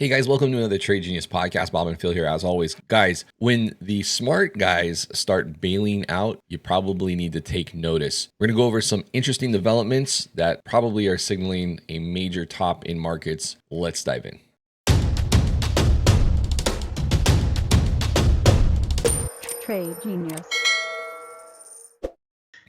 Hey guys, welcome to another Trade Genius podcast. Bob and Phil here as always. Guys, when the smart guys start bailing out, you probably need to take notice. We're going to go over some interesting developments that probably are signaling a major top in markets. Let's dive in. Trade Genius.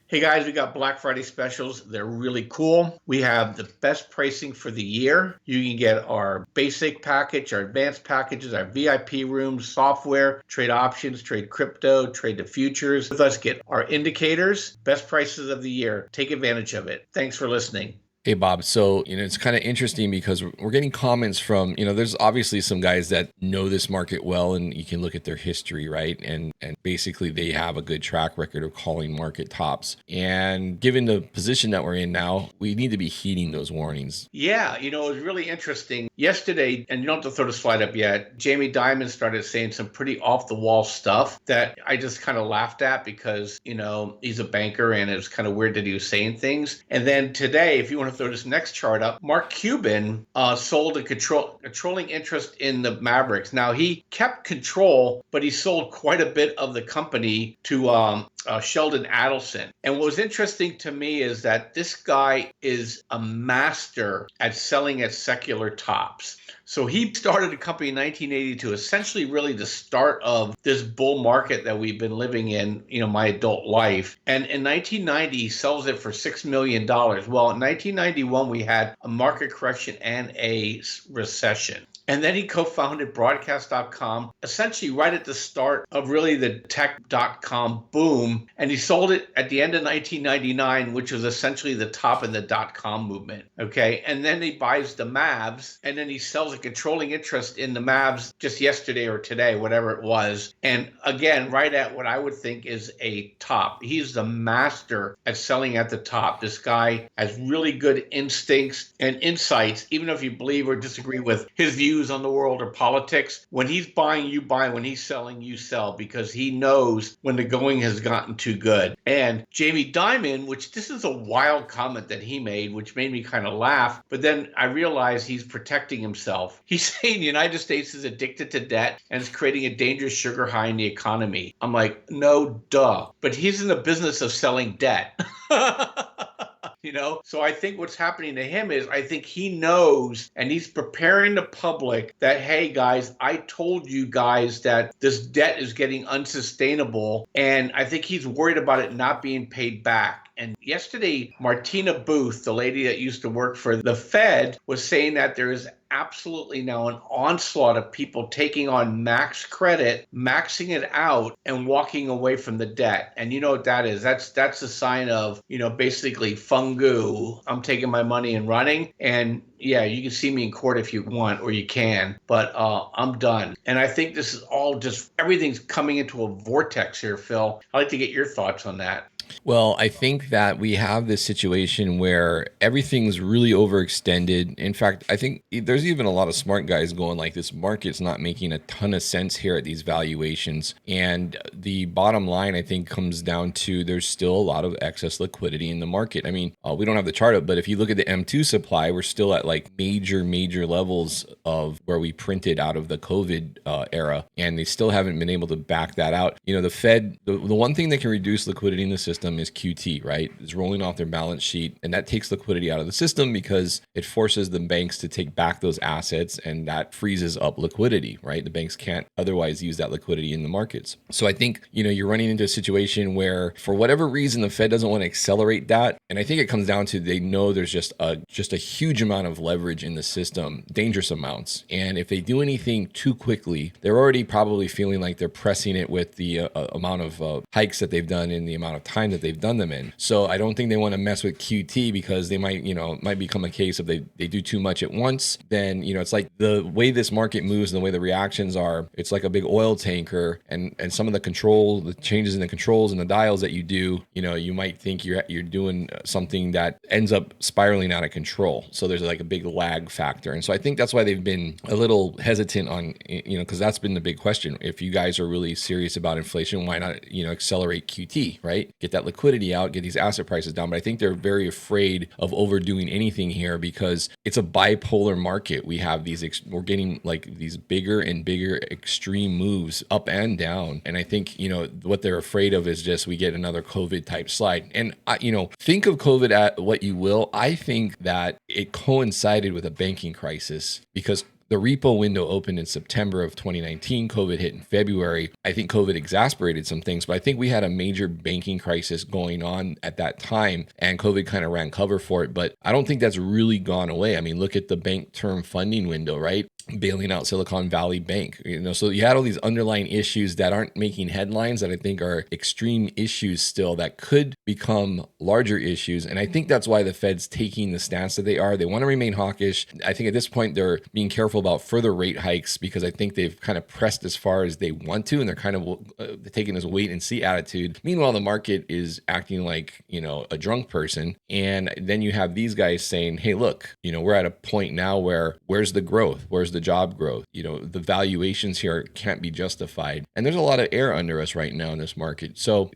Hey guys, we got Black Friday specials. They're really cool. We have the best pricing for the year. You can get our basic package, our advanced packages, our VIP rooms, software, trade options, trade crypto, trade the futures. With us, get our indicators, best prices of the year. Take advantage of it. Thanks for listening. Hey, Bob. So, it's kind of interesting because we're getting comments from, there's obviously some guys that know this market well, and you can look at their history, right? And basically they have a good track record of calling market tops. And given the position that we're in now, we need to be heeding those warnings. Yeah, it was really interesting. Yesterday, and you don't have to throw the slide up yet, Jamie Dimon started saying some pretty off-the-wall stuff that I just kind of laughed at because, he's a banker and it was kind of weird that he was saying things. And then today, if you want to throw this next chart up, Mark Cuban sold a controlling interest in the Mavericks. Now, he kept control, but he sold quite a bit of the company to Sheldon Adelson. And what was interesting to me is that this guy is a master at selling at secular tops. So he started a company in 1980 to essentially really the start of this bull market that we've been living in, my adult life. And in 1990, he sells it for $6 million. Well, in 1991, we had a market correction and a recession. And then he co-founded broadcast.com, essentially right at the start of really the tech.com boom. And he sold it at the end of 1999, which was essentially the top in the dot-com movement. Okay. And then he buys the Mavs, and then he sells a controlling interest in the Mavs just yesterday or today, whatever it was. And again, right at what I would think is a top. He's the master at selling at the top. This guy has really good instincts and insights, even if you believe or disagree with his views on the world or politics. When he's buying, you buy. When he's selling, you sell, because he knows when the going has gotten too good. And Jamie Dimon, which this is a wild comment that he made, which made me kind of laugh, but then I realized he's protecting himself. He's saying the United States is addicted to debt and is creating a dangerous sugar high in the economy. I'm like, no, duh. But he's in the business of selling debt. So I think what's happening to him is I think he knows, and he's preparing the public that, hey, guys, I told you guys that this debt is getting unsustainable. And I think he's worried about it not being paid back. And yesterday, Martina Booth, the lady that used to work for the Fed, was saying that there is absolutely now an onslaught of people taking on max credit, maxing it out, and walking away from the debt. And you know what that is? That's a sign of, basically fungu. I'm taking my money and running. And yeah, you can see me in court if you want, or you can, but I'm done. And I think this is all just, everything's coming into a vortex here, Phil. I'd like to get your thoughts on that. Well, I think that we have this situation where everything's really overextended. In fact, I think there's even a lot of smart guys going like, this market's not making a ton of sense here at these valuations. And the bottom line, I think, comes down to there's still a lot of excess liquidity in the market. I mean, we don't have the chart up, but if you look at the M2 supply, we're still at like major levels of where we printed out of the COVID era. And they still haven't been able to back that out. The Fed, the one thing that can reduce liquidity in the system is QT, right? It's rolling off their balance sheet, and that takes liquidity out of the system because it forces the banks to take back those assets, and that freezes up liquidity, right? The banks can't otherwise use that liquidity in the markets. So I think, you're running into a situation where for whatever reason, the Fed doesn't want to accelerate that. And I think it comes down to they know there's just a huge amount of leverage in the system, dangerous amounts. And if they do anything too quickly, they're already probably feeling like they're pressing it with the amount of hikes that they've done in the amount of time that they've done them in. So I don't think they want to mess with QT because they might, might become a case of they do too much at once. Then, it's like the way this market moves and the way the reactions are, it's like a big oil tanker, and some of the changes in the controls and the dials that you do, you might think you're doing something that ends up spiraling out of control. So there's like a big lag factor. And so I think that's why they've been a little hesitant on, because that's been the big question. If you guys are really serious about inflation, why not, accelerate QT, right? Get that that liquidity out, get these asset prices down. But I think they're very afraid of overdoing anything here because it's a bipolar market. We have we're getting like these bigger and bigger extreme moves up and down. And I think, what they're afraid of is just we get another COVID type slide. And, think of COVID at what you will. I think that it coincided with a banking crisis because the repo window opened in September of 2019. COVID hit in February. I think COVID exacerbated some things, but I think we had a major banking crisis going on at that time, and COVID kind of ran cover for it. But I don't think that's really gone away. I mean, look at the bank term funding window, right? Bailing out Silicon Valley Bank. So you had all these underlying issues that aren't making headlines that I think are extreme issues still that could become larger issues. And I think that's why the Fed's taking the stance that they are. They want to remain hawkish. I think at this point they're being careful about further rate hikes because I think they've kind of pressed as far as they want to, and they're kind of taking this wait and see attitude. Meanwhile, the market is acting like, a drunk person. And then you have these guys saying, hey, look, we're at a point now where where's the growth? Where's the job growth? The valuations here can't be justified. And there's a lot of air under us right now in this market. So,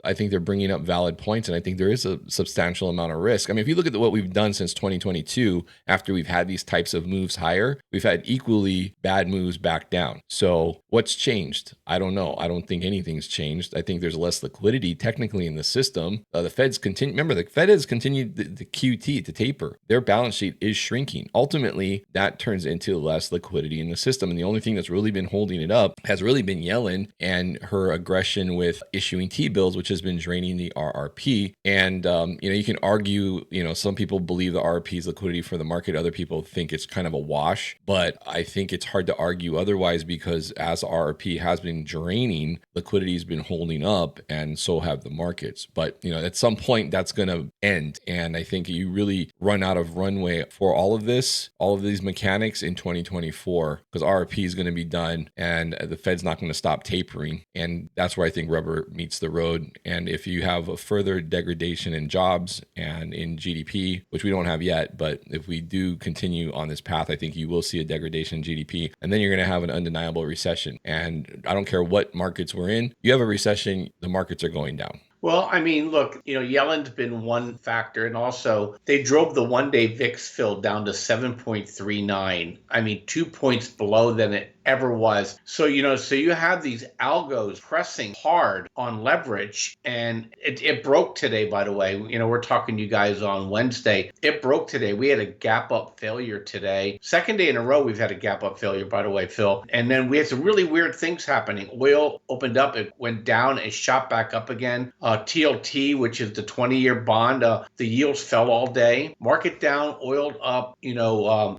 I think they're bringing up valid points, and I think there is a substantial amount of risk. I mean, if you look at what we've done since 2022, after we've had these types of moves higher, we've had equally bad moves back down. So what's changed? I don't know. I don't think anything's changed. I think there's less liquidity technically in the system. The Fed's remember, the Fed has continued the QT to taper. Their balance sheet is shrinking. Ultimately, that turns into less liquidity in the system. And the only thing that's really been holding it up has really been Yellen and her aggression with issuing T-bills, which has been draining the RRP. And, you can argue, some people believe the RRP is liquidity for the market. Other people think it's kind of a wash. But I think it's hard to argue otherwise because as RRP has been draining, liquidity has been holding up, and so have the markets. But, at some point that's going to end. And I think you really run out of runway for all of these mechanics in 2024 because RRP is going to be done and the Fed's not going to stop tapering. And that's where I think rubber meets the road. And if you have a further degradation in jobs and in GDP, which we don't have yet, but if we do continue on this path, I think you will see a degradation in GDP. And then you're going to have an undeniable recession. And I don't care what markets we're in, you have a recession, the markets are going down. Well, I mean, look, Yellen's been one factor, and also they drove the one-day VIX fill down to 7.39. I mean, 2 points below than it ever was. So, so you have these algos pressing hard on leverage, and it broke today, by the way. We're talking to you guys on Wednesday. It broke today. We had a gap up failure today. Second day in a row, we've had a gap up failure, by the way, Phil. And then we had some really weird things happening. Oil opened up, it went down, it shot back up again. TLT, which is the 20-year bond, the yields fell all day. Market down, oil up,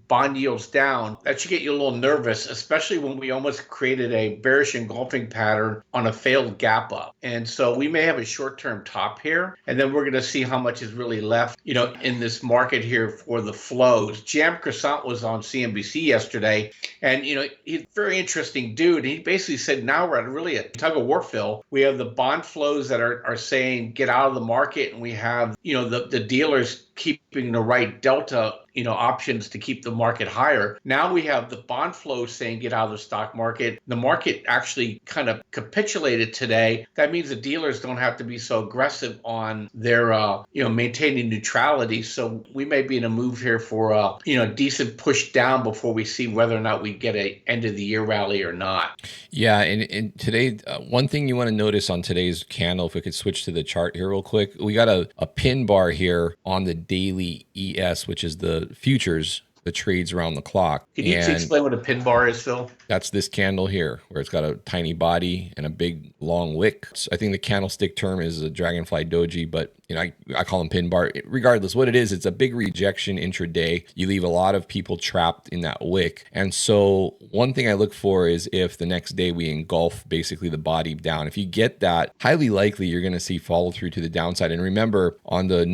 bond yields down. That should get you a little nervous, especially when we almost created a bearish engulfing pattern on a failed gap up. And so we may have a short-term top here, and then we're going to see how much is really left, in this market here for the flows. Jam Croissant was on CNBC yesterday, and, he's a very interesting dude. He basically said now we're at really a tug of war, Phil. We have the bond flows that are saying get out of the market, and we have, the dealers keeping the right delta, options to keep the market higher. Now we have the bond flow saying get out of the stock market. The market actually kind of capitulated today. That means the dealers don't have to be so aggressive on their, maintaining neutrality. So we may be in a move here for a, decent push down before we see whether or not we get a end of the year rally or not. Yeah, and today, one thing you want to notice on today's candle, if we could switch to the chart here real quick, we got a pin bar here on the daily ES, which is the futures, the trades around the clock. Can you explain what a pin bar is, Phil? That's this candle here, where it's got a tiny body and a big long wick. So I think the candlestick term is a dragonfly doji, but I call them pin bar. Regardless what it is, it's a big rejection intraday. You leave a lot of people trapped in that wick. And so one thing I look for is if the next day we engulf basically the body down. If you get that, highly likely you're going to see follow through to the downside. And remember, on the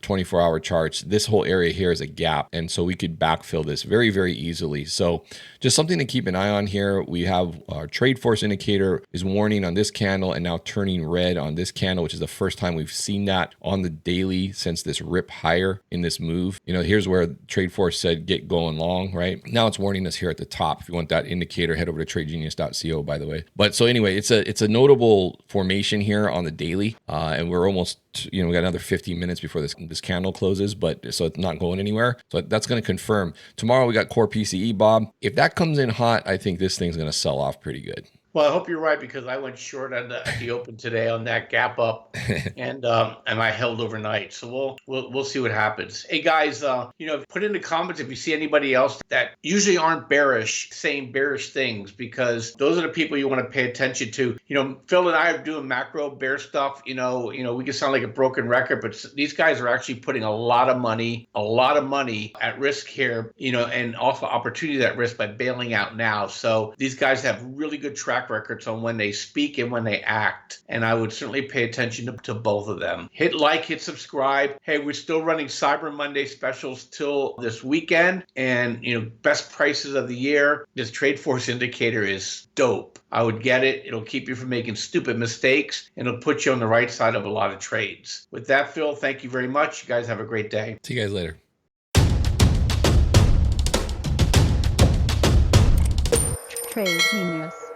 24-hour charts, this whole area here is a gap. And so we could backfill this very, very easily. So just something to keep an eye on here. We have our trade force indicator is warning on this candle and now turning red on this candle, which is the first time we've seen that on the daily since this rip higher in this move. You know, here's where trade force said get going long, right? Now it's warning us here at the top. If you want that indicator, head over to tradegenius.co, by the way. But so anyway, it's a notable formation here on the daily, and we're almost, you know, we got another 15 minutes before this candle closes, but so it's not going anywhere. So that's going to confirm. Tomorrow we got core PCE, Bob. If that comes in hot, I think this thing's going to sell off pretty good. Well, I hope you're right, because I went short at the open today on that gap up, and I held overnight. So we'll see what happens. Hey guys, you know, put in the comments if you see anybody else that usually aren't bearish saying bearish things, because those are the people you want to pay attention to. You know, Phil and I are doing macro bear stuff. You know, we can sound like a broken record, but these guys are actually putting a lot of money at risk here. You know, and also opportunity at risk by bailing out now. So these guys have really good track records on when they speak and when they act, and I would certainly pay attention to both of them. Hit like, hit subscribe. Hey, we're still running Cyber Monday specials till this weekend, and you know, best prices of the year. This trade force indicator is dope. I would get it. It'll keep you from making stupid mistakes, and it'll put you on the right side of a lot of trades. With that, Phil, thank you very much. You guys have a great day. See you guys later. Trade Genius.